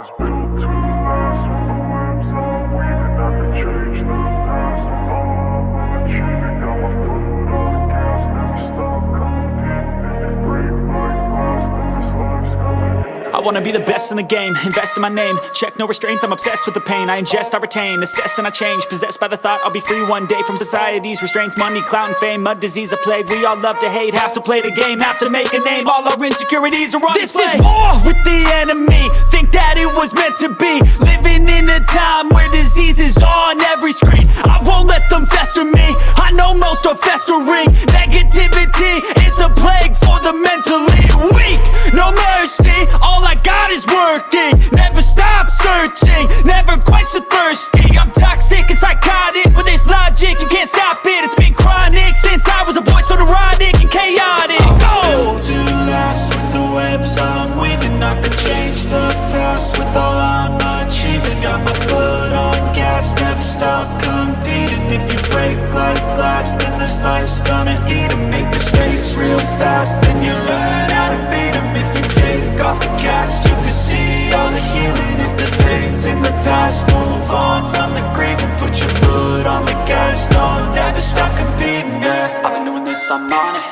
was built to last with the webs I'm weaving. I could change the past with all I'm achieving. Got my foot on the gas, never stop competing. If you break like glass, then this life's gonna end. I wanna be the best in the game, invest in my name. Check no restraints, I'm obsessed with the pain. I ingest, I retain, assess and I change. Possessed by the thought I'll be free one day from society's restraints. Money, clout and fame, mud, disease, a plague. We all love to hate, have to play the game, have to make a name. All our insecurities are on display. This is war with the enemy, think that it was meant to be. Living in a time where disease is on every screen. I won't let them fester me, I know most are festering. Negativity is a plague for the mentally weak. No mercy, all I got is working. Never stop searching, never quench the thirsty. I'm toxic and psychotic, with this logic you can't stop it. It's been chronic since I was a boy, so neurotic and chaotic. Built to last with the webs I'm weaving. I could change the past with all I'm achieving. Got my foot on gas, never stop competing. If you break like glass, then this life's gonna eat 'em. Make mistakes real fast, then you learn how to beat 'em. If you take off the cast, you can see all the healing. If the pain's in the past, move on from the grave and put your foot on the gas. No, never stop competing, yeah. I've been doing this, I'm on it.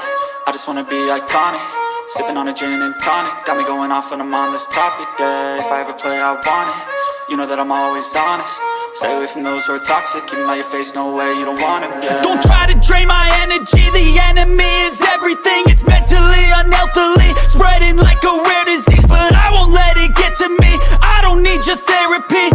I just wanna be iconic. Sipping on a gin and tonic, got me going off when I'm on this topic, yeah. If I ever play, I want it. You know that I'm always honest. Stay away from those who are toxic. Keep 'em out your face, no way, you don't want it, yeah. Don't try to drain my energy, the enemy is everything. It's mentally, unhealthily, spreading like a rare disease. But I won't let it get to me, I don't need your therapy.